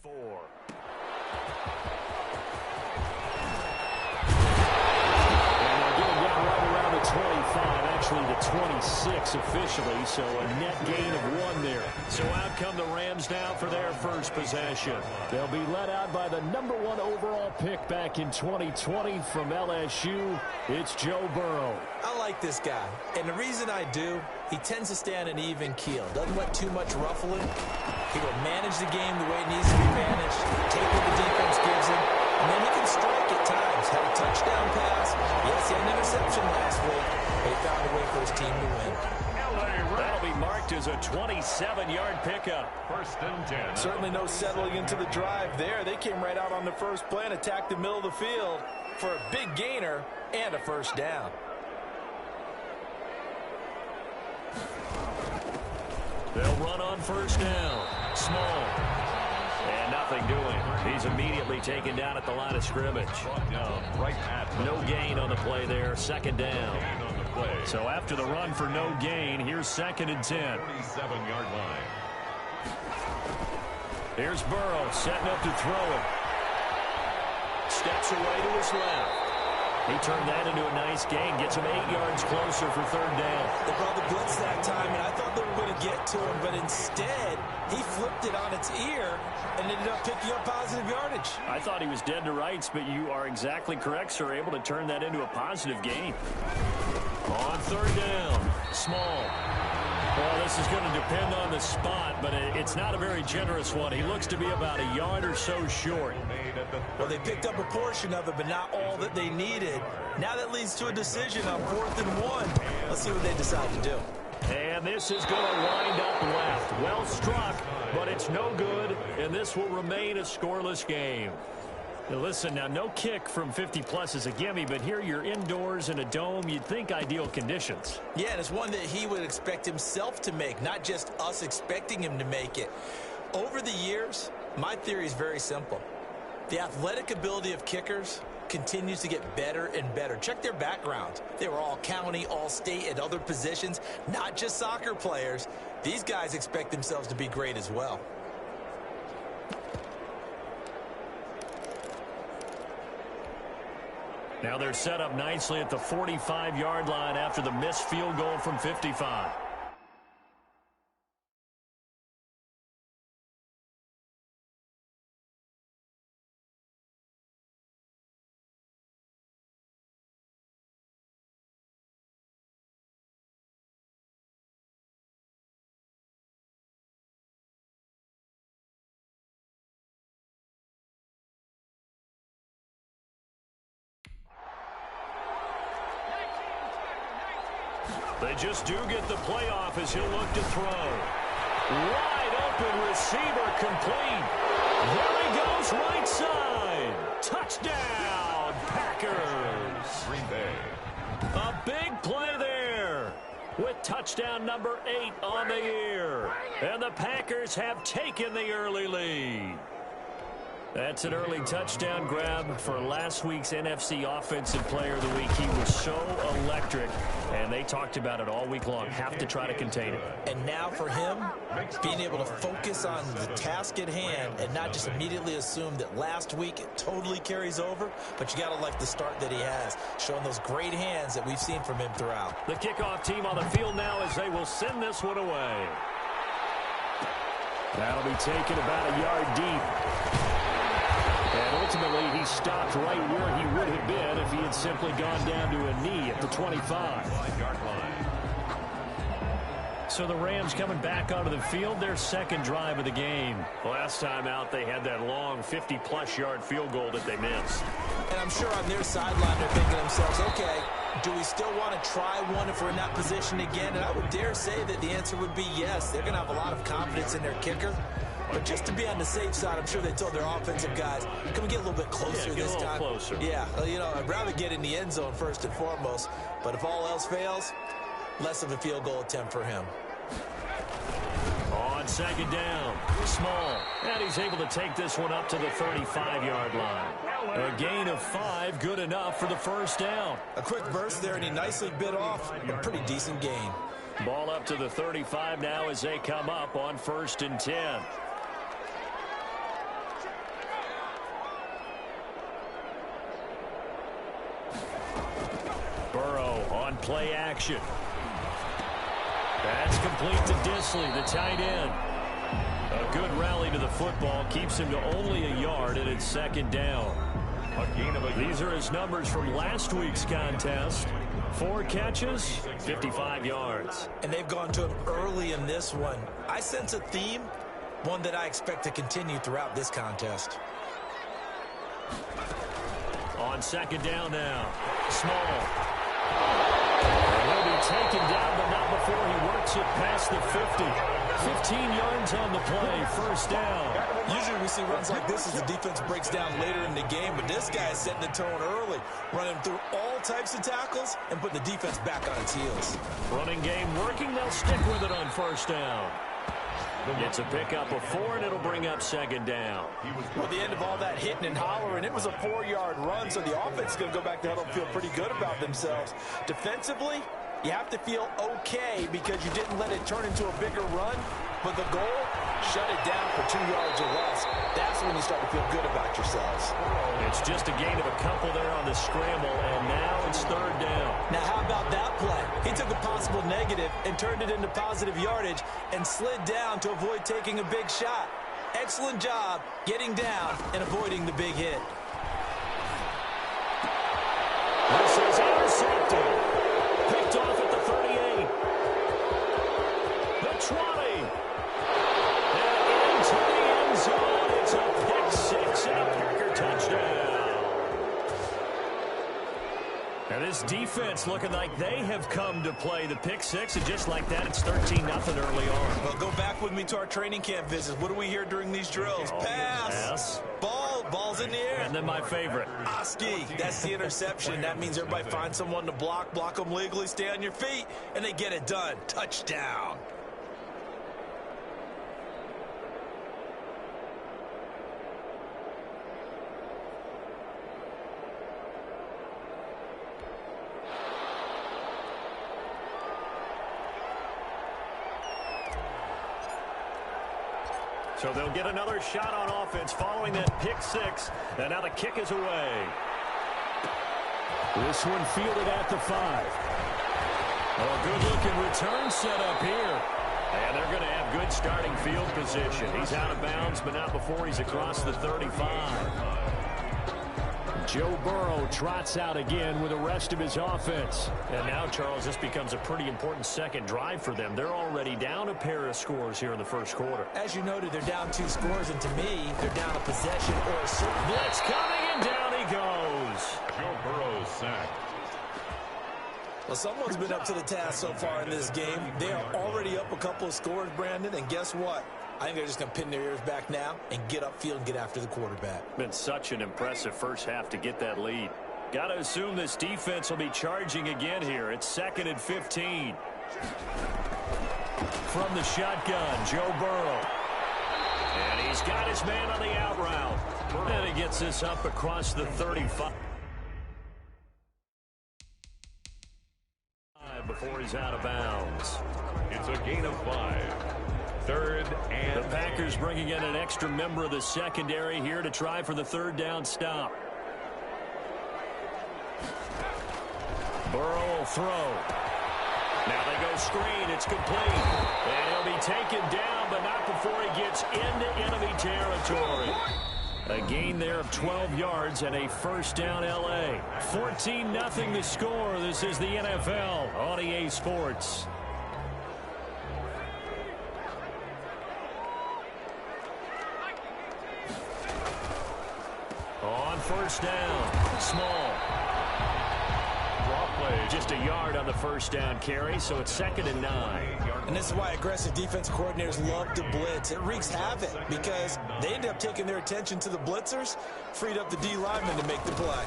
4. And they're getting down right around the 25, actually the 26 officially, so a net gain of 1 there. So out come the Rams now for their first possession. They'll be led out by the number 1 overall pick back in 2020 from LSU. It's Joe Burrow. I like this guy, and the reason I do, he tends to stay on an even keel. Doesn't let too much ruffle him. He will manage the game the way it needs to be managed, take what the defense gives him, and then he can strike at times. Had a touchdown pass. Yes, he had an interception last week, but he found a way for his team to win. That'll be marked as a 27-yard pickup. 1st and 10. Certainly no settling into the drive there. They came right out on the first play and attacked the middle of the field for a big gainer and a first down. They'll run on first down. Small. And nothing doing. He's immediately taken down at the line of scrimmage. No gain on the play there. 2nd down. So after the run for no gain, here's 2nd and 10. 47-yard line. Here's Burrow setting up to throw it. Steps away to his left. He turned that into a nice gain. Gets him 8 yards closer for 3rd down. They brought the blitz that time, and I thought they were going to get to him, but instead, he flipped it on its ear and ended up picking up positive yardage. I thought he was dead to rights, but you are exactly correct, sir. Able to turn that into a positive gain. On 3rd down. Small. Well, this is going to depend on the spot, but it's not a very generous one. He looks to be about a yard or so short. Well, they picked up a portion of it, but not all that they needed. Now that leads to a decision on 4th and 1. Let's see what they decide to do. And this is going to wind up left. Well struck, but it's no good, and this will remain a scoreless game. Now listen, now no kick from 50-plus is a gimme, but here you're indoors in a dome. You'd think ideal conditions. Yeah, and it's one that he would expect himself to make, not just us expecting him to make it. Over the years, my theory is very simple. The athletic ability of kickers continues to get better and better. Check their backgrounds. They were all county, all state, at other positions, not just soccer players. These guys expect themselves to be great as well. Now they're set up nicely at the 45-yard line after the missed field goal from 55. They just do get the playoff as he'll look to throw. Wide open receiver complete. There he goes right side. Touchdown, Packers. Green Bay. A big play there with touchdown number 8 on the year. And the Packers have taken the early lead. That's an early touchdown grab for last week's NFC Offensive Player of the Week. He was so electric, and they talked about it all week long. Have to try to contain it. And now for him, being able to focus on the task at hand and not just immediately assume that last week it totally carries over, but you got to like the start that he has, showing those great hands that we've seen from him throughout. The kickoff team on the field now as they will send this one away. That'll be taken about a yard deep. And ultimately, he stopped right where he would have been if he had simply gone down to a knee at the 25-yard line. So the Rams coming back onto the field, their second drive of the game. Last time out, they had that long 50-plus yard field goal that they missed. And I'm sure on their sideline, they're thinking to themselves, okay, do we still want to try one if we're in that position again? And I would dare say that the answer would be yes. They're going to have a lot of confidence in their kicker. But just to be on the safe side, I'm sure they told their offensive guys, can we get a little bit closer this time? Closer. Yeah, you know, I'd rather get in the end zone first and foremost. But if all else fails, less of a field goal attempt for him. On second down, Small. And he's able to take this one up to the 35-yard line. A gain of 5, good enough for the first down. A quick burst there, and he nicely bit off a pretty decent gain. Ball up to the 35 now as they come up on 1st and 10. Burrow on play action. That's complete to Disley, the tight end. A good rally to the football keeps him to only a yard, and it's second down. These are his numbers from last week's contest. 4 catches, 55 yards. And they've gone to him early in this one. I sense a theme, one that I expect to continue throughout this contest. On second down now, Small. He'll be taken down, but not before he works it past the 50. 15 yards on the play, first down. Usually we see runs like this as the defense breaks down later in the game, but this guy is setting the tone early, running through all types of tackles and putting the defense back on its heels. Running game working, they'll stick with it on first down. Gets a pickup of 4, and it'll bring up second down. Well, the end of all that hitting and hollering, it was a 4-yard run, so the offense is going to go back to huddle and feel pretty good about themselves. Defensively, you have to feel okay because you didn't let it turn into a bigger run, but the goal, shut it down for 2 yards or less. That's when you start to feel good about yourselves. It's just a gain of a couple there on the scramble, and now it's third down. Now, how about that play? He took a possible negative and turned it into positive yardage and slid down to avoid taking a big shot. Excellent job getting down and avoiding the big hit. This is intercepted. Picked off at the 38. The 20. And into the end zone. It's a pick 6 and a Packer touchdown. And this defense looking like they have come to play the pick 6, and just like that, it's 13-0 early on. Well, go back with me to our training camp visits. What do we hear during these drills? Pass. Ball's in the air. And then my favorite. Oski, that's the interception. That means everybody finds someone to block them legally, stay on your feet, and they get it done. Touchdown. So they'll get another shot on offense following that pick 6. And now the kick is away. This one fielded at the 5. Oh, good-looking return set up here. And they're going to have good starting field position. He's out of bounds, but not before he's across the 35. Joe Burrow trots out again with the rest of his offense. And now, Charles, this becomes a pretty important second drive for them. They're already down a pair of scores here in the first quarter. As you noted, they're down 2 scores, and to me, they're down a possession or a certain. Blitz coming, and down he goes. Joe Burrow sacked. Well, someone's been up to the task so far in this game. They are already up a couple of scores, Brandon, and guess what? I think they're just going to pin their ears back now and get upfield and get after the quarterback. Been such an impressive first half to get that lead. Got to assume this defense will be charging again here. It's 2nd and 15. From the shotgun, Joe Burrow. And he's got his man on the out route. And he gets this up across the 35. Before he's out of bounds. It's a gain of 5. 3rd and the Packers bringing in an extra member of the secondary here to try for the 3rd down stop. Burrow will throw. Now they go screen. It's complete. And he'll be taken down, but not before he gets into enemy territory. A gain there of 12 yards and a first down L.A. 14-0 the score. This is the NFL on EA Sports. On first down, Small. draw play. Just a yard on the first down carry, so it's 2nd and 9. And this is why aggressive defense coordinators love to blitz. It wreaks havoc because they end up taking their attention to the blitzers, freed up the D lineman to make the play.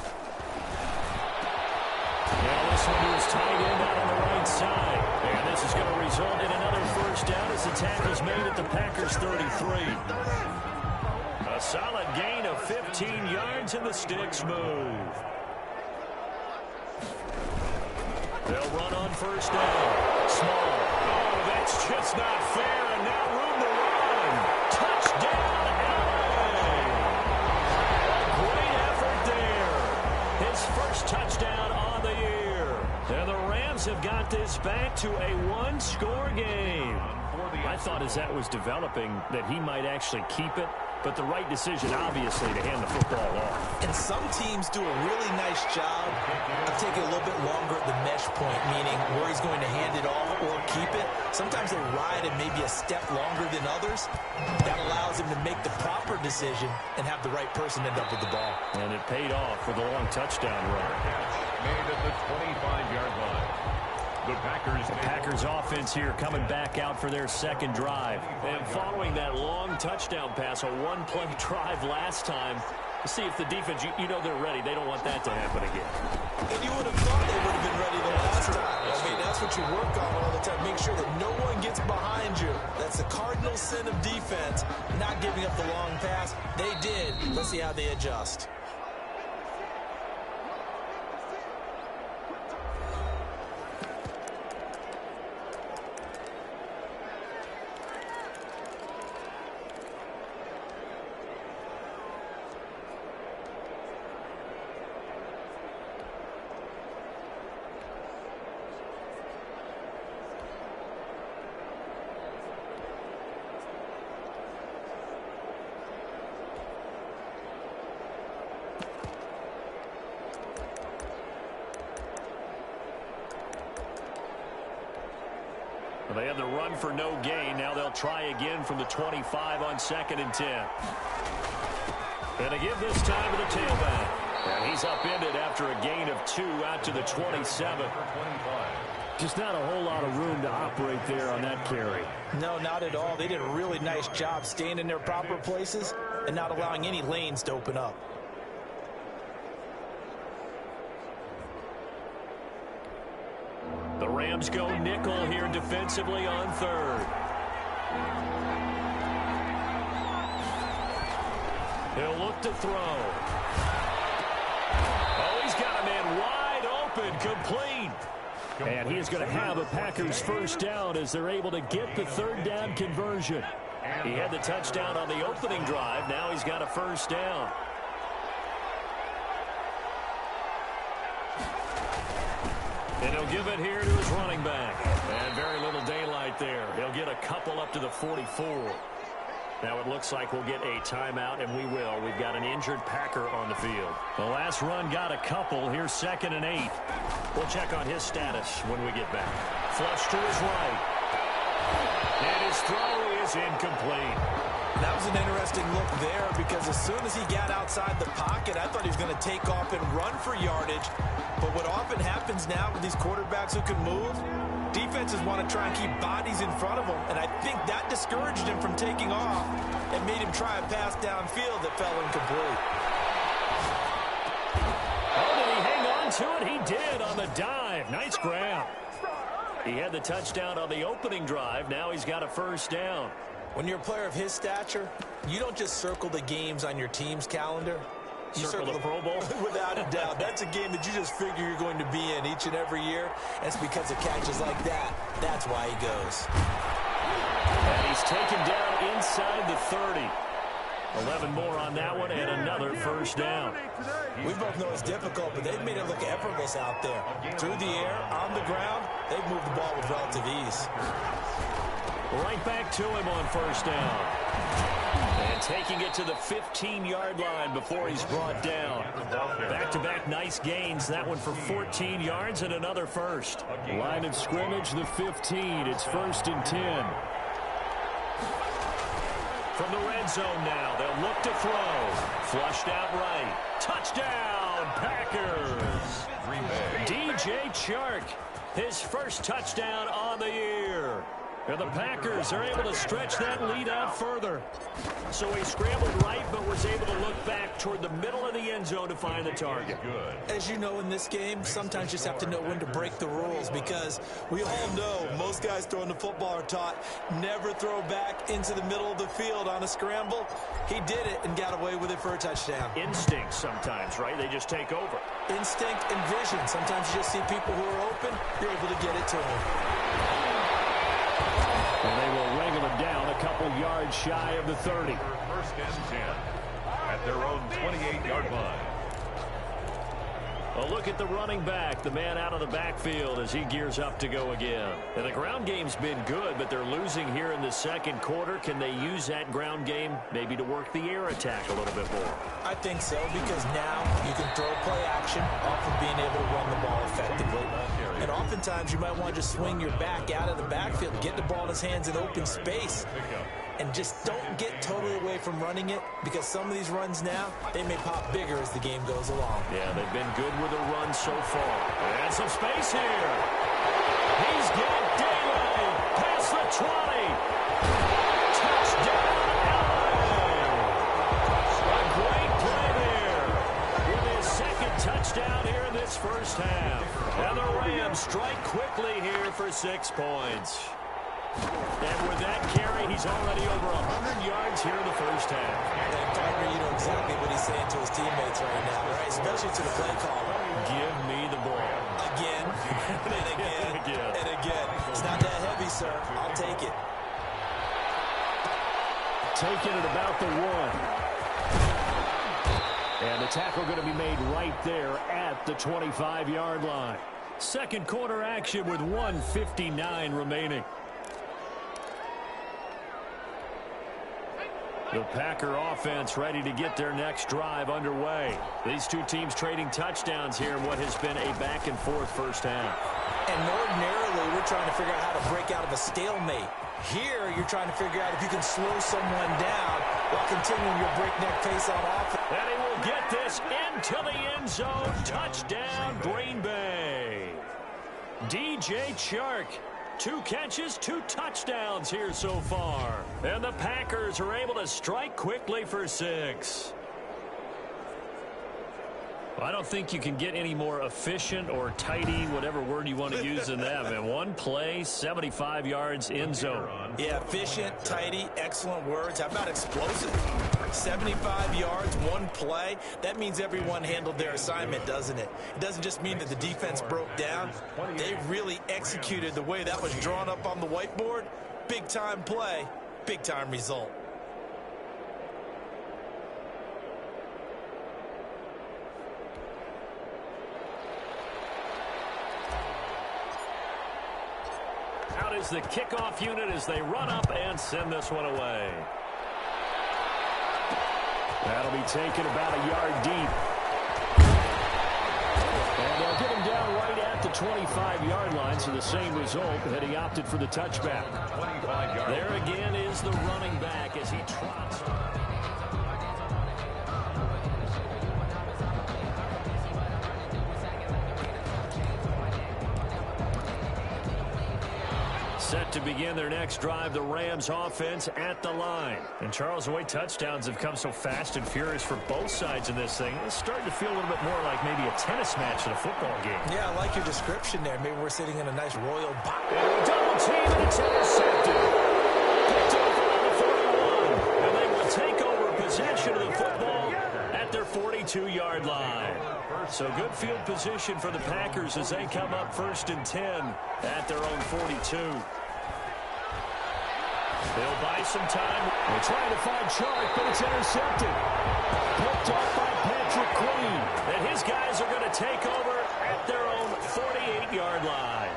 Now this one to his tight end out on the right side. And this is going to result in another first down as the tackle's made at the Packers 33. A solid gain of 15 yards and the sticks move. They'll run on first down. Small. Oh, that's just not fair, and now room to run. Touchdown, LA. A great effort there. His first touchdown on the year. have got this back to a one-score game. I thought as that was developing that he might actually keep it, but the right decision, obviously, to hand the football off. And some teams do a really nice job of taking a little bit longer at the mesh point, meaning where he's going to hand it off or keep it. Sometimes they ride it maybe a step longer than others. That allows him to make the proper decision and have the right person end up with the ball. And it paid off with a long touchdown run. Made at the 25-yard line. The Packers offense here coming back out for their second drive. And following that long touchdown pass, a one-play drive last time, to see if the defense, you know they're ready. They don't want that to happen again. And you would have thought they would have been ready the last time. I mean, that's what you work on all the time. Make sure that no one gets behind you. That's the cardinal sin of defense, not giving up the long pass. They did. Let's see how they adjust. They had the run for no gain. Now they'll try again from the 25 on 2nd and 10. And they give this time to the tailback. And he's upended after a gain of 2 out to the 27. Just not a whole lot of room to operate there on that carry. No, not at all. They did a really nice job staying in their proper places and not allowing any lanes to open up. The Rams go nickel here defensively on 3rd. He'll look to throw. Oh, he's got a man wide open, complete. And he is going to have a Packers first down as they're able to get the 3rd down conversion. He had the touchdown on the opening drive. Now he's got a first down. And he'll give it here to his running back. And very little daylight there. He'll get a couple up to the 44. Now it looks like we'll get a timeout, and we will. We've got an injured Packer on the field. The last run got a couple. Here's 2nd and 8. We'll check on his status when we get back. Flush to his right. And his throw is incomplete. That was an interesting look there because as soon as he got outside the pocket, I thought he was going to take off and run for yardage. But what often happens now with these quarterbacks who can move, defenses want to try and keep bodies in front of them. And I think that discouraged him from taking off and made him try a pass downfield that fell incomplete. Oh, did he hang on to it? He did on the dive. Nice grab. He had the touchdown on the opening drive. Now he's got a first down. When you're a player of his stature, you don't just circle the games on your team's calendar. You circle the Pro Bowl? Without a doubt. That's a game that you just figure you're going to be in each and every year. And it's because of catches like that. That's why he goes. And he's taken down inside the 30. 11 more on that one and another first down. We both know it's difficult, but they've made it look effortless out there. Through the air, on the ground, they've moved the ball with relative ease. Right back to him on first down. And taking it to the 15-yard line before he's brought down. Back-to-back nice gains. That one for 14 yards and another first. Line of scrimmage, the 15. It's 1st and 10. From the red zone now, they'll look to throw. Flushed out right. Touchdown, Packers. DJ Chark, his first touchdown on the year. And the Packers are able to stretch that lead out further. So he scrambled right, but was able to look back toward the middle of the end zone to find the target. As you know, in this game, sometimes you just have to know when to break the rules because we all know most guys throwing the football are taught never throw back into the middle of the field on a scramble. He did it and got away with it for a touchdown. Instinct sometimes, right? They just take over. Instinct and vision. Sometimes you just see people who are open, you're able to get it to them. And they will wrangle it down a couple yards shy of the 30. 1st and 10 at their own 28-yard line. A look at the running back, the man out of the backfield as he gears up to go again. And the ground game's been good, but they're losing here in the second quarter. Can they use that ground game maybe to work the air attack a little bit more? I think so, because now you can throw play action off of being able to run the ball effectively. And oftentimes you might want to just swing your back out of the backfield, get the ball in his hands in open space. And just don't get totally away from running it, because some of these runs now, they may pop bigger as the game goes along. Yeah, they've been good with a run so far. And some space here. He's got daylight past the 20. Touchdown, LA. A great play there with his second touchdown here in this first half. And the Rams strike quickly here for 6 points. And with that carry, he's already over 100 yards here in the first half. And Parker, you know exactly what he's saying to his teammates right now, right? Especially to the play caller. Give me the ball. Again, and again, and again. It's not that heavy, sir. I'll take it. Taking it about the 1. And the tackle going to be made right there at the 25-yard line. Second quarter action with 1:59 remaining. The Packer offense ready to get their next drive underway. These two teams trading touchdowns here in what has been a back-and-forth first half. And ordinarily, we're trying to figure out how to break out of a stalemate. Here, you're trying to figure out if you can slow someone down while continuing your breakneck pace on offense. And he will get this into the end zone. Touchdown, Green Bay. DJ Chark. 2 catches, 2 touchdowns here so far. And the Packers are able to strike quickly for 6. I don't think you can get any more efficient or tidy, whatever word you want to use in that. And one play, 75 yards in zone. Yeah, efficient, tidy, excellent words. How about explosive? 75 yards, one play. That means everyone handled their assignment, doesn't it? It doesn't just mean that the defense broke down. They really executed the way that was drawn up on the whiteboard. Big-time play, big-time result. Out is the kickoff unit as they run up and send this one away. That'll be taken about a yard deep. And they'll get him down right at the 25-yard line, so the same result, that he opted for the touchback. There again is the running back as he trots. Set to begin their next drive, the Rams offense at the line. And Charles, the way touchdowns have come so fast and furious for both sides in this thing, it's starting to feel a little bit more like maybe a tennis match in a football game. Yeah, I like your description there. Maybe we're sitting in a nice royal box. Double team, and it's intercepted. Picked up around the 41. And they will take over possession of the football at their 42-yard line. So good field position for the Packers as they come up 1st and 10 at their own 42. They'll buy some time. They're trying to find Chark, but it's intercepted. Picked off by Patrick Queen. And his guys are going to take over at their own 48-yard line.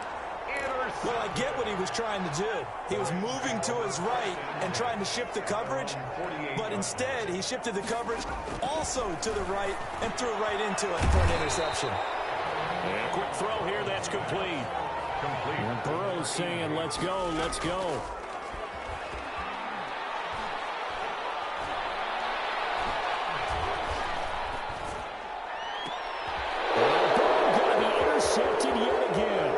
Well, I get what he was trying to do. He was moving to his right and trying to shift the coverage, but instead he shifted the coverage also to the right and threw right into it for an interception. And a quick throw here, that's complete. And Burrow's saying, let's go, let's go. Intercepted yet again.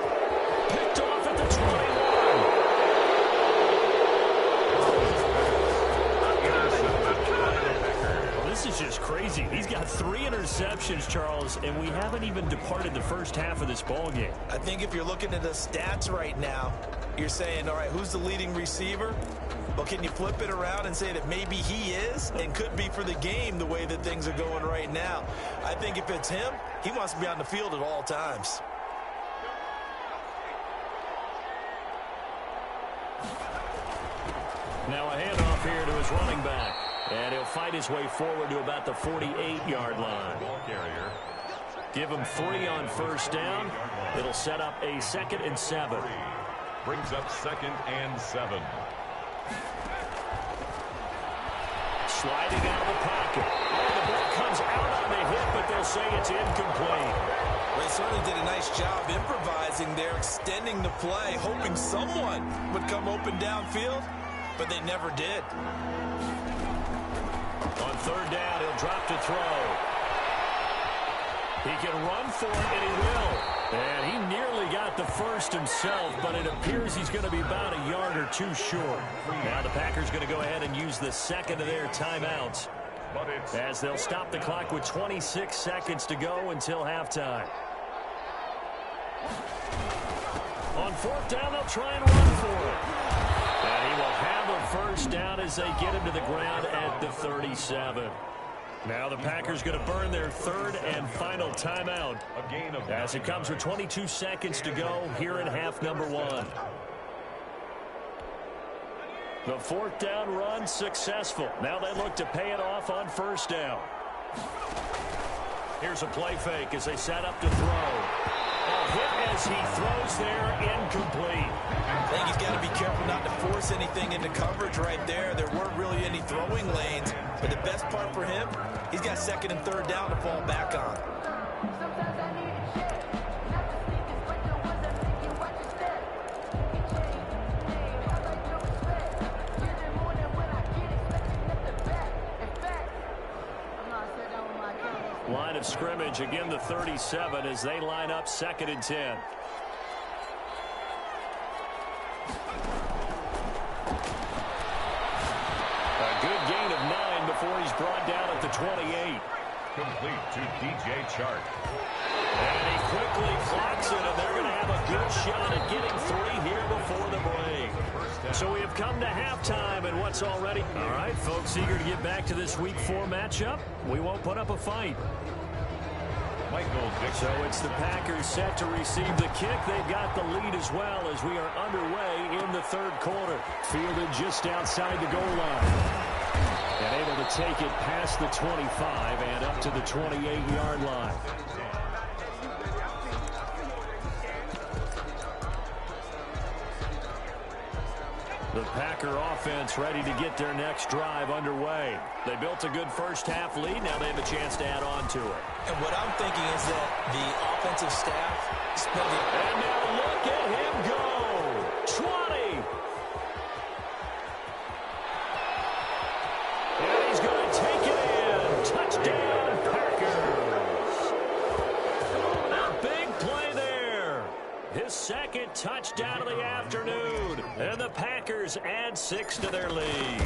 Picked off at the 21. Well, this is just crazy. He's got 3 interceptions, Charles, and we haven't even departed the first half of this ball game. I think if you're looking at the stats right now, you're saying, all right, who's the leading receiver? Well, can you flip it around and say that maybe he is and could be for the game the way that things are going right now? I think if it's him, he wants to be on the field at all times. Now a handoff here to his running back. And he'll fight his way forward to about the 48-yard line. Ball carrier, Give him 3 on first down. It'll set up a 2nd and 7. Brings up 2nd and 7. Sliding out of the pocket. Oh, the ball comes out on the hit, but they'll say it's incomplete. Well, they certainly did a nice job improvising there, extending the play, hoping someone would come open downfield, but they never did. On 3rd down, he'll drop to throw. He can run for it, and he will. And he nearly got the first himself, but it appears he's going to be about a yard or 2 short. Now the Packers going to go ahead and use the 2nd of their timeouts, as they'll stop the clock with 26 seconds to go until halftime. On 4th down, they'll try and run for it. And he will have a first down as they get him to the ground at the 37. Now the Packers going to burn their 3rd and final timeout as it comes with 22 seconds to go here in half number 1. The 4th down run successful. Now they look to pay it off on 1st down. Here's a play fake as they set up to throw. A hit as he throws there, incomplete. I think he's got to be careful not to force anything into coverage right there. There weren't really any throwing lanes, but the best part for him, he's got 2nd and 3rd down to fall back on. Line of scrimmage, again the 37 as they line up 2nd and 10. A good gain of 9 before he's brought down at the 28. Complete to DJ Chark. And he quickly clocks it, and they're going to have a good shot at getting 3 here before the break. So we have come to halftime, and what's already... All right, folks, eager to get back to this Week 4 matchup. We won't put up a fight. So it's the Packers set to receive the kick. They've got the lead as well as we are underway in the 3rd quarter. Fielded just outside the goal line. And able to take it past the 25 and up to the 28-yard line. The Packer offense ready to get their next drive underway. They built a good first half lead. Now they have a chance to add on to it. And what I'm thinking is that the offensive staff spending... And now look at him go. 20. And he's going to take it in. Touchdown, Packers. A big play there. His 2nd touchdown of the afternoon. And the Packers add 6 to their lead.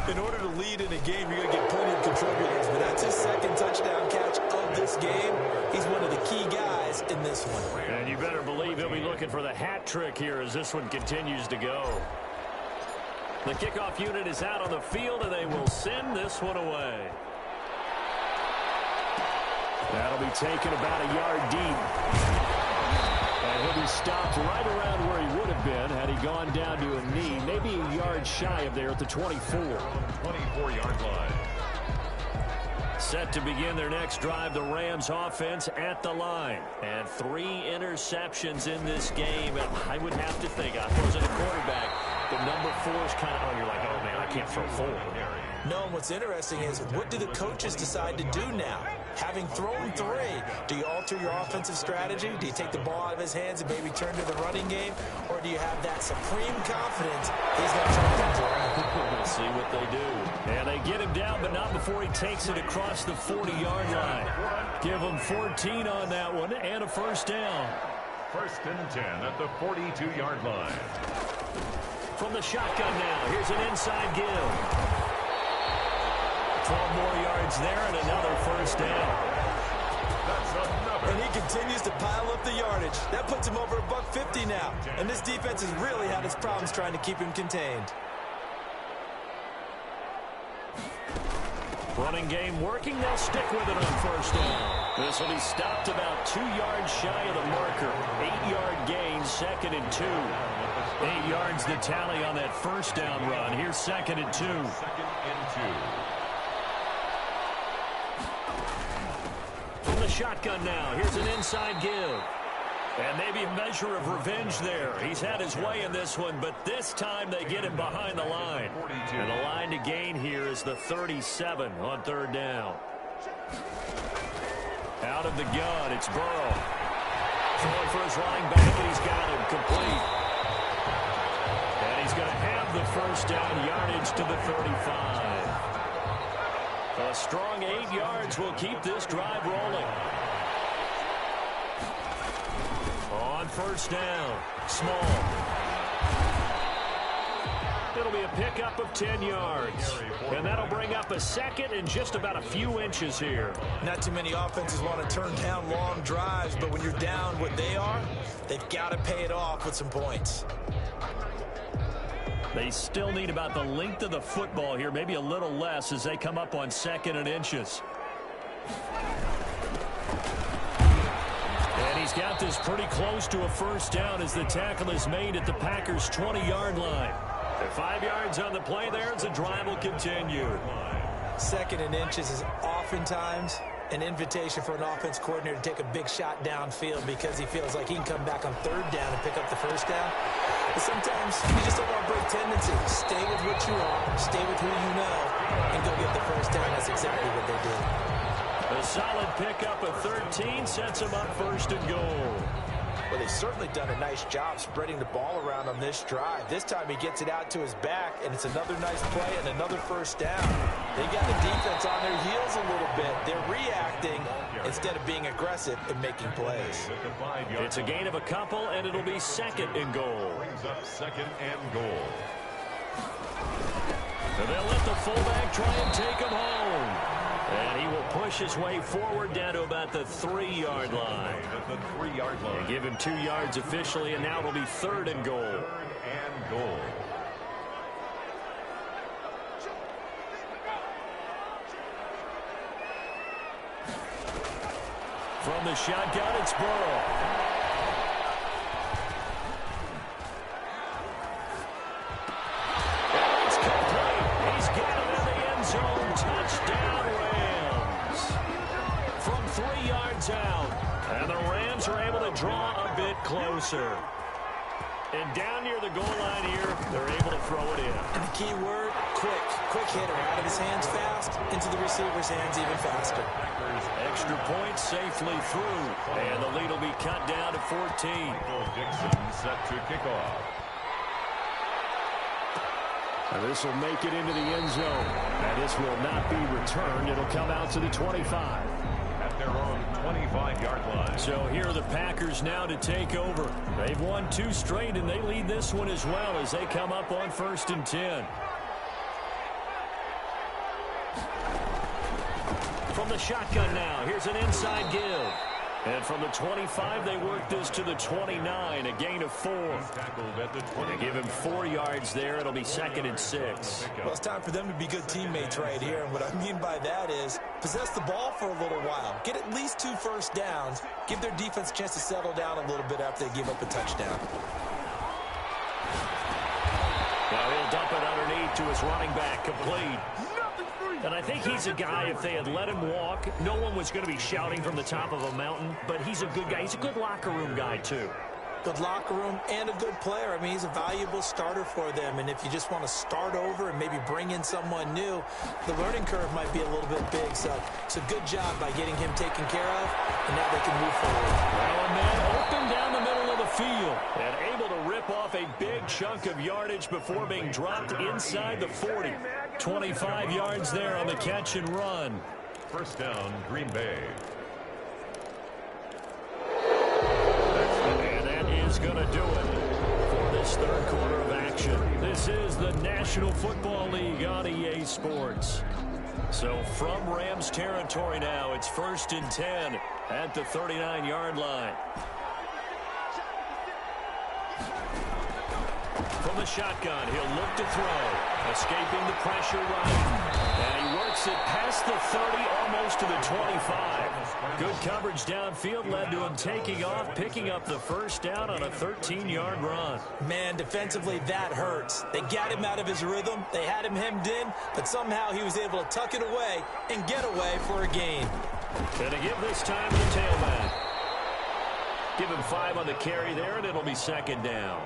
In order to lead in a game, you're going to get plenty of contributors, but that's his 2nd touchdown catch of this game. He's one of the key guys in this one. And you better believe he'll be looking for the hat trick here as this one continues to go. The kickoff unit is out on the field, and they will send this one away. That'll be taken about a yard deep. And he'll be stopped right around where he would have been had he gone down to a knee, maybe a yard shy of there at the 24. 24-yard line. Set to begin their next drive, the Rams offense at the line. And 3 interceptions in this game. And I would have to think, I wasn't a quarterback, but number 4 is kind of, you're like, oh, man, I can't throw 4. No, and what's interesting is, what do the coaches decide to do now? Having thrown 3, do you alter your offensive strategy? Do you take the ball out of his hands and maybe turn to the running game? Or do you have that supreme confidence he's going to try to control? We'll see what they do. And they get him down, but not before he takes it across the 40-yard line. Give him 14 on that one and a first down. 1st and 10 at the 42-yard line. From the shotgun now, here's an inside give. 12 more yards there and another first down. That's another. And he continues to pile up the yardage. That puts him over $150 now. And this defense has really had its problems trying to keep him contained. Running game working. They'll stick with it on first down. This will be stopped about 2 yards shy of the marker. 8-yard gain, 2nd and 2. 8 yards the tally on that first down run. Here's 2nd and 2. 2nd and 2. shotgun now. Here's an inside give. And maybe a measure of revenge there. He's had his way in this one, but this time they get him behind the line. And the line to gain here is the 37 on third down. Out of the gun, it's Burrow. Throwing for his running back, and he's got him complete. And he's going to have the first down, yardage to the 35. A strong 8 yards will keep this drive rolling. On first down, Small. It'll be a pickup of 10 yards. And that'll bring up a second and just about a few inches here. Not too many offenses want to turn down long drives, but when you're down what they are, they've got to pay it off with some points. They still need about the length of the football here, maybe a little less as they come up on second and inches. And he's got this pretty close to a first down as the tackle is made at the Packers' 20-yard line. They're 5 yards on the play there as the drive will continue. Second and inches is oftentimes an invitation for an offense coordinator to take a big shot downfield because he feels like he can come back on third down and pick up the first down. But sometimes you just don't want to break tendencies. Stay with what you are, stay with who you know, and go get the first down. That's exactly what they did. A solid pickup of 13 sets him up first and goal. Well, they've certainly done a nice job spreading the ball around on this drive. This time he gets it out to his back, and it's another nice play and another first down. They got the defense on their heels a little bit. They're reacting instead of being aggressive and making plays. It's a gain of a couple, and it'll be second and goal. Brings up second and goal. And they'll let the fullback try and take him home. And he will push his way forward down to about the 3-yard line. At the 3-yard line. They give him 2 yards officially, and now it'll be third and goal. Third and goal. From the shotgun, it's Burrow. It's complete. He's got it in the end zone. Touchdown, Rams. From 3 yards out. And the Rams are able to draw a bit closer. And down near the goal line here, they're able to throw it in. And the key word, quick. Quick hitter. Out of his hands fast, into the receiver's hands even faster. Extra point safely through. And the lead will be cut down to 14. Dixon set to kick off. And this will make it into the end zone. And this will not be returned. It'll come out to the 25. At their own 25-yard line. So here are the Packers now to take over. They've won 2 straight, and they lead this one as well as they come up on 1st and 10. From the shotgun now, here's an inside give. And from the 25, they work this to the 29, a gain of 4. Tackled at the 20. They give him 4 yards there. It'll be 2nd and 6. Well, it's time for them to be good teammates right here. And what I mean by that is possess the ball for a little while. Get at least 2 first downs. Give their defense a chance to settle down a little bit after they give up a touchdown. Now he'll dump it underneath to his running back, complete. And I think he's a guy, if they had let him walk, no one was going to be shouting from the top of a mountain. But he's a good guy. He's a good locker room guy, too. Good locker room and a good player. I mean, he's a valuable starter for them. And if you just want to start over and maybe bring in someone new, the learning curve might be a little bit big. So it's a good job by getting him taken care of, and now they can move forward. Well, a man open down the middle of the field and able to rip off a big chunk of yardage before being dropped inside the 40. 25 yards there on the catch and run. First down, Green Bay. And that is going to do it for this third quarter of action. This is the National Football League on EA Sports. So from Rams territory now, it's 1st and 10 at the 39-yard line. From the shotgun, he'll look to throw. Escaping the pressure right. And he works it past the 30, almost to the 25. Good coverage downfield led to him taking off, picking up the first down on a 13-yard run. Man, defensively, that hurts. They got him out of his rhythm. They had him hemmed in, but somehow he was able to tuck it away and get away for a gain. Gonna give this time to the tailback. Give him 5 on the carry there, and it'll be second down.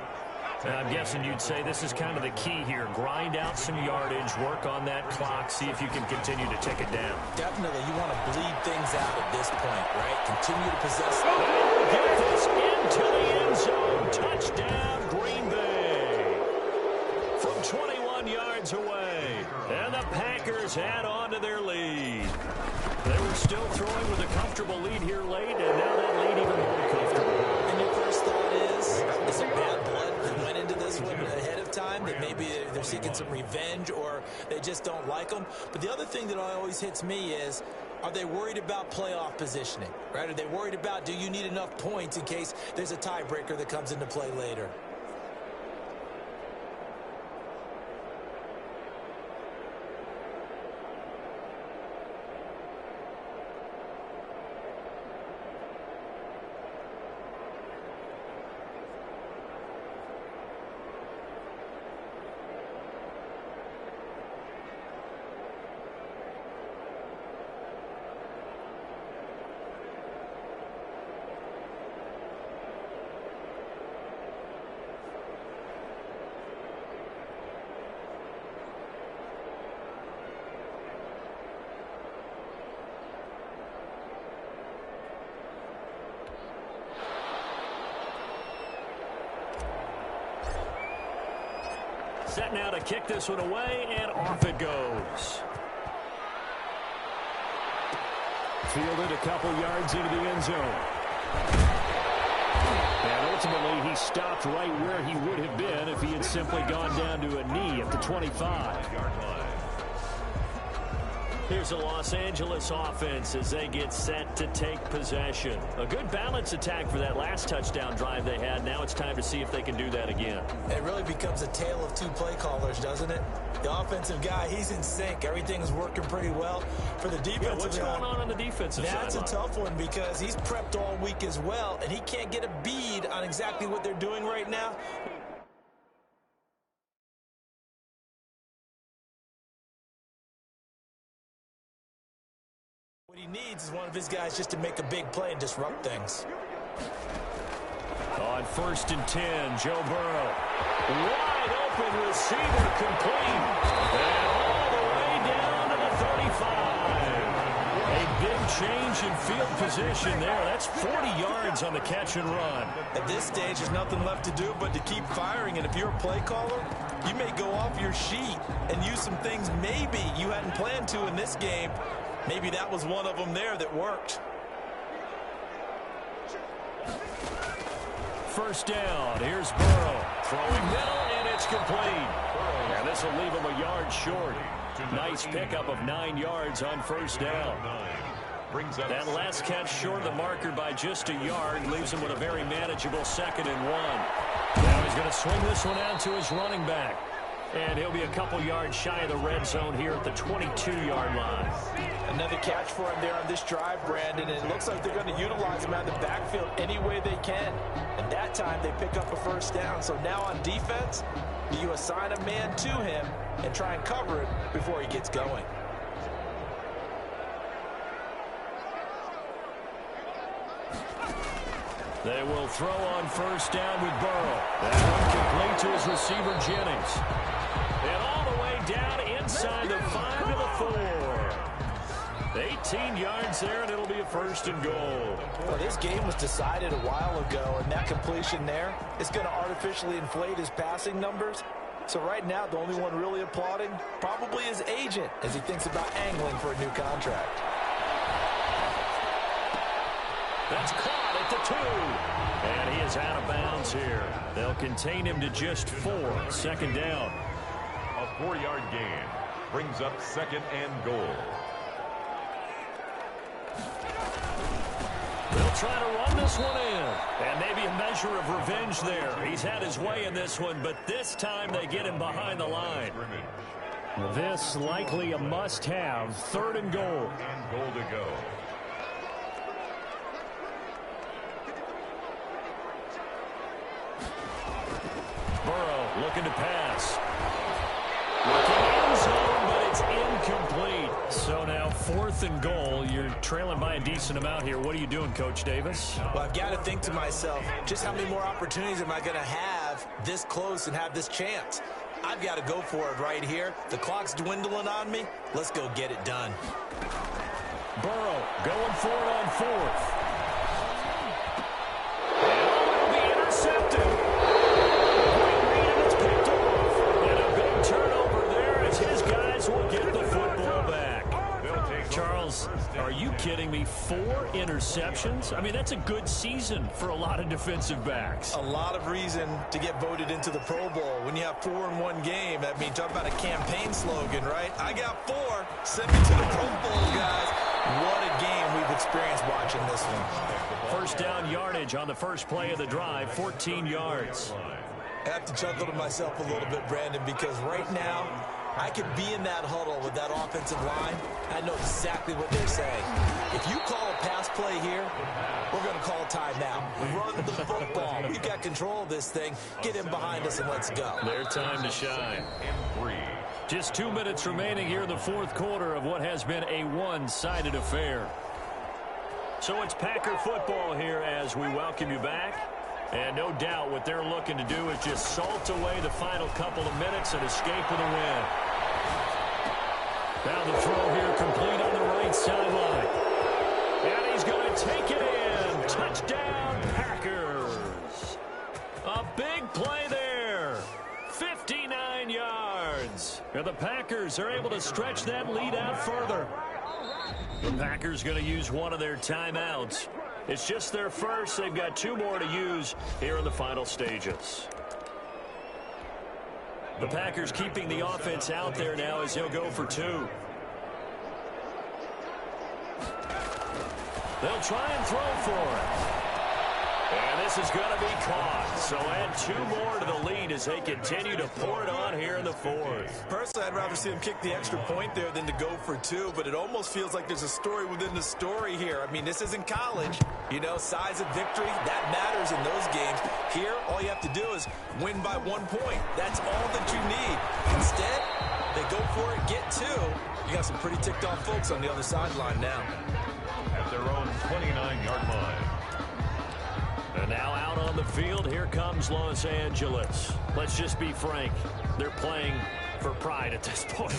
And I'm guessing you'd say this is kind of the key here. Grind out some yardage, work on that clock, see if you can continue to tick it down. Definitely, you want to bleed things out at this point, right? Continue to possess. Get this into the end zone. Touchdown, Green Bay. From 21 yards away. And the Packers add on to their lead. They were still throwing with a comfortable lead here late, and now that lead even more comfortable. And your first thought is it bad blood that went into this one ahead of time, that maybe they're seeking some revenge or they just don't like them? But the other thing that always hits me is, are they worried about playoff positioning, right? Are they worried about, do you need enough points in case there's a tiebreaker that comes into play later? Set now to kick this one away, and off it goes. Fielded a couple yards into the end zone. And ultimately, he stopped right where he would have been if he had simply gone down to a knee at the 25. Here's a Los Angeles offense as they get set to take possession. A good balance attack for that last touchdown drive they had. Now it's time to see if they can do that again. It really becomes a tale of two play callers, doesn't it? The offensive guy, he's in sync. Everything's working pretty well. For the defensive guy, what's going on the defensive side? That's a tough one because he's prepped all week as well, and he can't get a bead on exactly what they're doing right now. What he needs is one of his guys just to make a big play and disrupt things. On 1st and 10, Joe Burrow. Wide open receiver complete. And all the way down to the 35. A big change in field position there. That's 40 yards on the catch and run. At this stage, there's nothing left to do but to keep firing. And if you're a play caller, you may go off your sheet and use some things maybe you hadn't planned to in this game. Maybe that was one of them there that worked. First down. Here's Burrow. Throwing middle, and it's complete. And this will leave him a yard short. Nice pickup of 9 yards on first down. That last catch short of the marker by just a yard leaves him with a very manageable 2nd and 1. Now he's going to swing this one out to his running back. And he'll be a couple yards shy of the red zone here at the 22-yard line. Another catch for him there on this drive, Brandon, and it looks like they're going to utilize him out of the backfield any way they can. And that time they pick up a first down. So now on defense, you assign a man to him and try and cover it before he gets going. They will throw on first down with Burrow. That one complete to his receiver, Jennings. And all the way down inside the 5 to the 4. 18 yards there, and it'll be a 1st and goal. Well, this game was decided a while ago, and that completion there is going to artificially inflate his passing numbers. So right now, the only one really applauding probably his agent as he thinks about angling for a new contract. That's caught at the 2. And he is out of bounds here. They'll contain him to just 4. 2nd down. A 4-yard gain brings up 2nd and goal. They'll try to run this one in. And maybe a measure of revenge there. He's had his way in this one, but this time they get him behind the line. This likely a must-have. 3rd and goal. And goal to go. Burrow looking to pass. Looking end zone, but it's incomplete. So now 4th and goal. You're trailing by a decent amount here. What are you doing, Coach Davis? Well, I've got to think to myself, just how many more opportunities am I going to have this close and have this chance? I've got to go for it right here. The clock's dwindling on me. Let's go get it done. Burrow going for it on 4th. And it'll be intercepted. Great read, and it's picked off. And a big turnover there as his guys will get the football back. Charles, are you kidding me? 4 interceptions? I mean, that's a good season for a lot of defensive backs. A lot of reason to get voted into the Pro Bowl. When you have 4 in one game, I mean, talk about a campaign slogan, right? I got 4. Send me to the Pro Bowl, guys. What a game we've experienced watching this one. First down yardage on the first play of the drive, 14 yards. I have to chuckle to myself a little bit, Brandon, because right now, I could be in that huddle with that offensive line. I know exactly what they're saying. If you call a pass play here, we're going to call a timeout. Run the football. We've got control of this thing. Get in behind us and let's go. Their time to shine. Just 2 minutes remaining here in the 4th quarter of what has been a one-sided affair. So it's Packer football here as we welcome you back. And no doubt what they're looking to do is just salt away the final couple of minutes and escape with a win. Now the throw here complete on the right sideline. And he's going to take it in. Touchdown, Packers. A big play there. 59 yards. And the Packers are able to stretch that lead out further. The Packers going to use one of their timeouts. It's just their first. They've got 2 more to use here in the final stages. The Packers keeping the offense out there now as he'll go for 2. They'll try and throw for it. And this is going to be caught. So add 2 more to the lead as they continue to pour it on here in the 4th. Personally, I'd rather see them kick the extra point there than to go for 2, but it almost feels like there's a story within the story here. I mean, this isn't college. You know, size of victory, that matters in those games. Here, all you have to do is win by 1 point. That's all that you need. Instead, they go for it, get 2. You got some pretty ticked off folks on the other sideline now. At their own 29-yard line. And now out on the field, here comes Los Angeles. Let's just be frank. They're playing for pride at this point.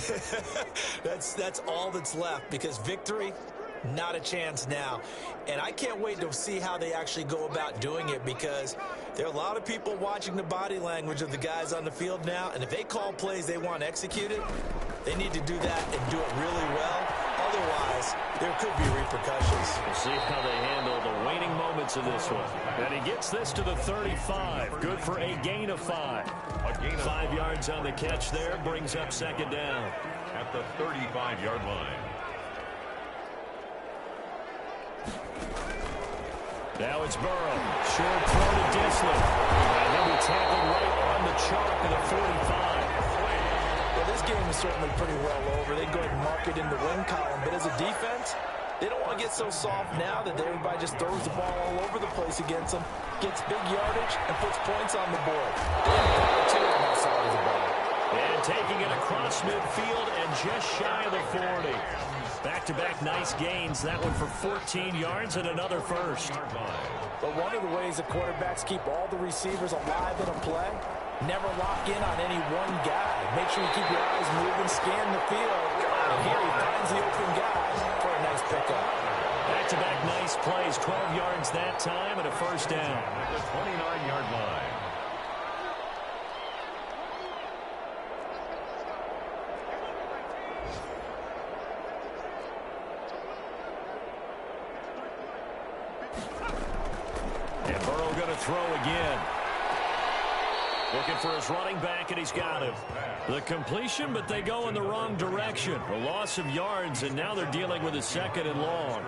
That's all that's left, because victory, not a chance now. And I can't wait to see how they actually go about doing it, because there are a lot of people watching the body language of the guys on the field now, and if they call plays they want executed, they need to do that and do it really well. Otherwise, there could be repercussions. We'll see how they handle the waning moments of this one. And he gets this to the 35. Good for a gain of 5. 5 yards on the catch there. Brings up second down. At the 35-yard line. Now it's Burrow. Short throw to Disley. And he'll be tackled right on the chalk of the 45. Well, this game is certainly pretty well over. They go ahead and mark it in the win column. But as a defense, they don't want to get so soft now that everybody just throws the ball all over the place against them, gets big yardage, and puts points on the board. They have power too on that side of the ball. And taking it across midfield and just shy of the 40. Back-to-back nice gains. That one for 14 yards and another first. But one of the ways the quarterbacks keep all the receivers alive in a play, never lock in on any one guy. Make sure you keep your eyes moving, scan the field. And here he finds the open guy for a nice pickup. Back-to-back nice plays. 12 yards that time and a first down. At the 29-yard line. And Burrow going to throw again. Looking for his running back, and he's got him. The completion, but they go in the wrong direction. A loss of yards, and now they're dealing with a second and long.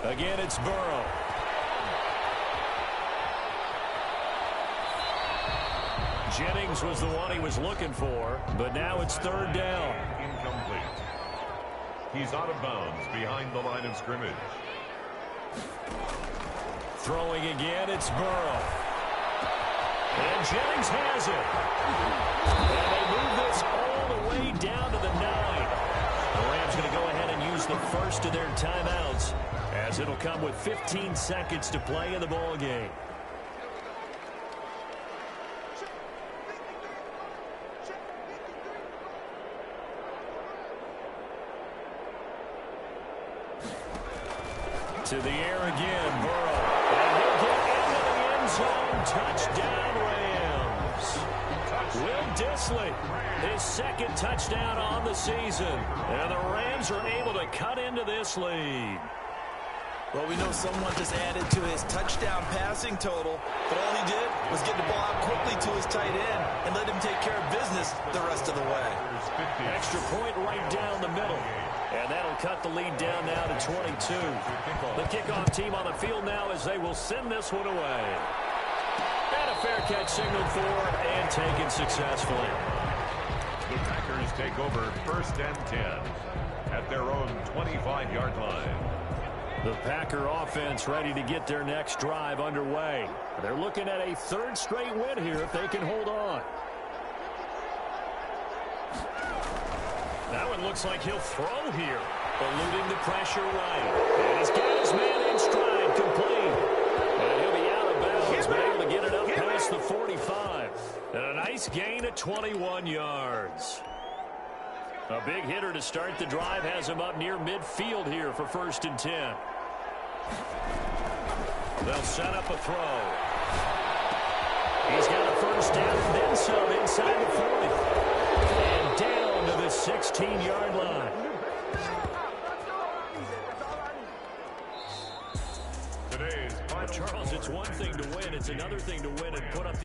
Again, it's Burrow. Jennings was the one he was looking for, but now it's third down. Incomplete. He's out of bounds behind the line of scrimmage. Throwing again, it's Burrow. And Jennings has it. And they move this all the way down to the 9. The Rams going to go ahead and use the first of their timeouts, as it'll come with 15 seconds to play in the ball game. To the air again, Burrow. And he'll get into the end zone. Touchdown, Rams. Will Dissly, his second touchdown on the season. And the Rams are able to cut into this lead. Well, we know someone just added to his touchdown passing total, but all he did was get the ball out quickly to his tight end and let him take care of business the rest of the way. Extra point right down the middle. And that'll cut the lead down now to 22. The kickoff team on the field now as they will send this one away. And a fair catch signaled for and taken successfully. The Packers take over 1st and 10 at their own 25-yard line. The Packer offense ready to get their next drive underway. They're looking at a 3rd straight win here if they can hold on. That one looks like he'll throw here. Eluding the pressure right. And he's got his man in stride, complete. And he'll be out of bounds, but able to get it up past the 45. And a nice gain of 21 yards. A big hitter to start the drive has him up near midfield here for 1st and 10. They'll set up a throw. He's got a 1st down and then some inside the 40. And down to the 16-yard line. Today's final. Charles, it's one thing to win. It's another thing to win and put up the